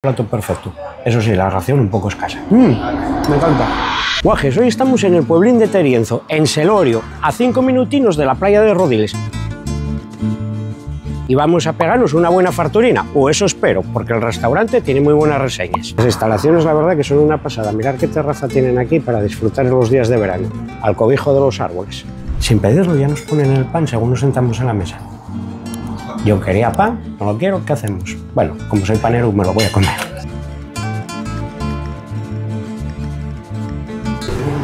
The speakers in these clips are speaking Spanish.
Plato perfecto. Eso sí, la ración un poco escasa. Me encanta. Guajes, hoy estamos en el pueblín de Terienzo, en Selorio, a 5 minutinos de la playa de Rodiles. Y vamos a pegarnos una buena farturina, o eso espero, porque el restaurante tiene muy buenas reseñas. Las instalaciones, la verdad, que son una pasada. Mirad qué terraza tienen aquí para disfrutar en los días de verano, al cobijo de los árboles. Sin pedirlo, ya nos ponen el pan según nos sentamos en la mesa. Yo quería pan, no lo quiero, ¿qué hacemos? Bueno, como soy panero, me lo voy a comer.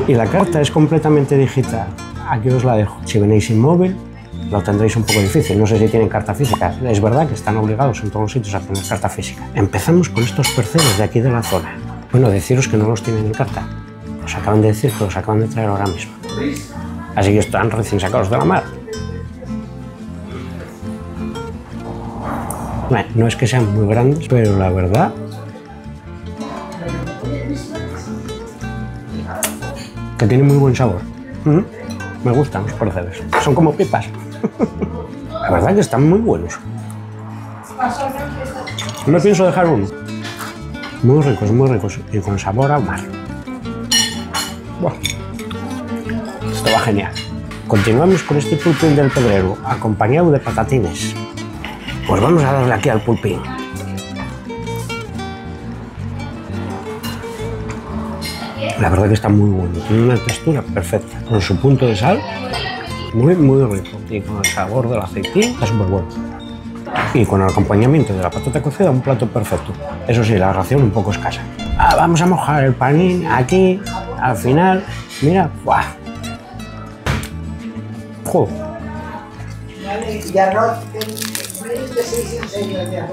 Y la carta es completamente digital. Aquí os la dejo. Si venís sin móvil, lo tendréis un poco difícil. No sé si tienen carta física. Es verdad que están obligados en todos los sitios a tener carta física. Empezamos con estos percebes de aquí de la zona. Bueno, deciros que no los tienen en carta. Os acaban de decir que los acaban de traer ahora mismo. Así que están recién sacados de la mar. Bueno, no es que sean muy grandes, pero la verdad que tienen muy buen sabor. Me gustan los percebes. Son como pipas. La verdad que están muy buenos. No me pienso dejar uno. Muy ricos y con sabor a mar. Buah. Esto va genial. Continuamos con este pulpín del Pedrero, acompañado de patatines. Pues vamos a darle aquí al pulpín. La verdad que está muy bueno, tiene una textura perfecta, con su punto de sal, muy rico, y con el sabor del aceitín, está súper bueno. Y con el acompañamiento de la patata cocida, un plato perfecto. Eso sí, la ración un poco escasa. Vamos a mojar el panín aquí, al final, mira, ¡buah! ¡Jo!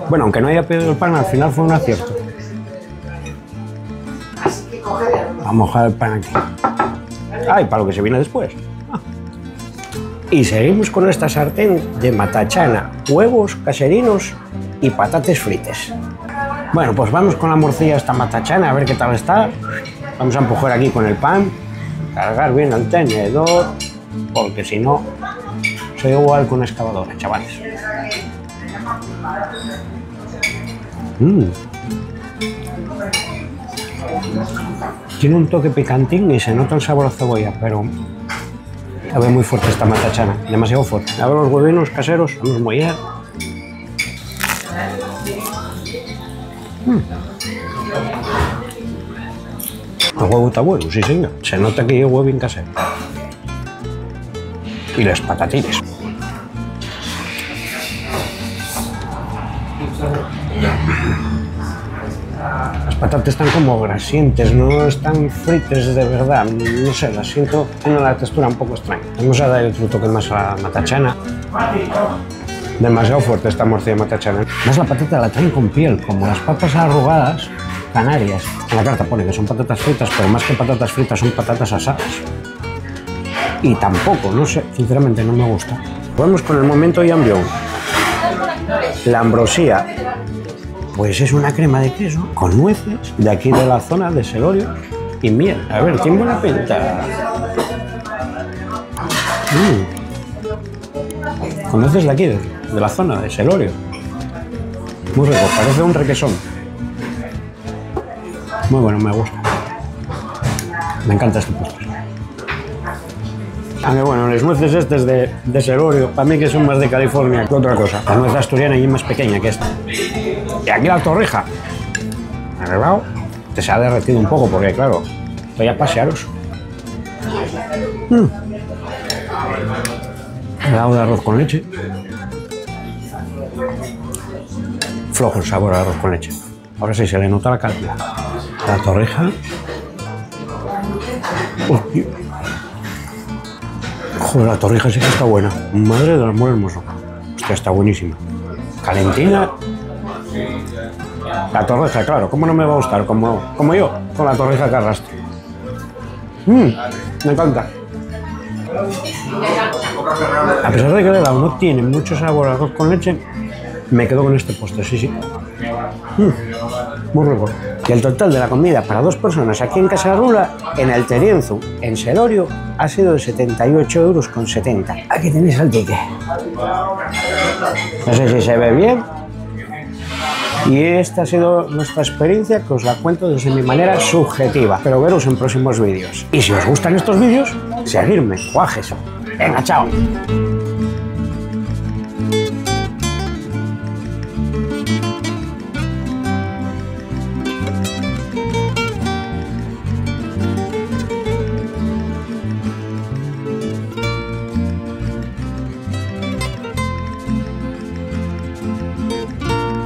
Bueno, aunque no haya pedido el pan, al final fue un acierto. Vamos a mojar el pan aquí. Y para lo que se viene después. Y seguimos con esta sartén de matachana, huevos caserinos y patates frites. Bueno, pues vamos con la morcilla esta matachana, a ver qué tal está. Vamos a empujar aquí con el pan, cargar bien el tenedor, porque si no, soy igual que una excavadora, chavales. Tiene un toque picantín y se nota el sabor a cebolla, pero la veo muy fuerte esta matachana, demasiado fuerte. A ver los huevinos caseros, vamos a mollar. El huevo está bueno, sí señor. Se nota que llevo huevín casero. Y los patatines. Las patatas están como grasientes, no están fritas de verdad, no sé, las siento, tiene la textura un poco extraña. Vamos a dar otro toque más a la matachana. Demasiado fuerte esta morcilla matachana. Más la patata la traen con piel, como las papas arrugadas canarias. En la carta pone que son patatas fritas, pero más que patatas fritas son patatas asadas. Y tampoco, no sé, sinceramente no me gusta. Vamos con el momento Yambión. La ambrosía, pues es una crema de queso con nueces de aquí de la zona de Selorio y miel. A ver, tiene buena pinta. Con nueces de aquí, de la zona de Selorio. Muy rico, parece un requesón. Muy bueno, me gusta. Me encanta este postre. Aunque bueno, las nueces estas de Selorio, para mí que son más de California que otra cosa. La nuez asturiana y más pequeña que esta. Y aquí la torrija. Arreglado, te se ha derretido un poco porque claro, estoy a pasearos. Helado de arroz con leche. Flojo el sabor a arroz con leche. Ahora sí se le nota la calidad. La torrija. Hostia. Joder, la torrija sí que está buena. Madre del amor hermoso. Hostia, está buenísima. Calentina. La torrija, claro, ¿cómo no me va a gustar? Como yo, con la torrija que arrastro. Me encanta. A pesar de que el helado no tiene mucho sabor a arroz con leche, me quedo con este postre, sí. Muy rico. Y el total de la comida para 2 personas aquí en Casarrula, en el Terienzo, en Selorio, ha sido de 78,70 €. Aquí tenéis el ticket. No sé si se ve bien. Y esta ha sido nuestra experiencia, que os la cuento desde mi manera subjetiva. Pero veros en próximos vídeos. Y si os gustan estos vídeos, seguidme, guajes. Venga, chao.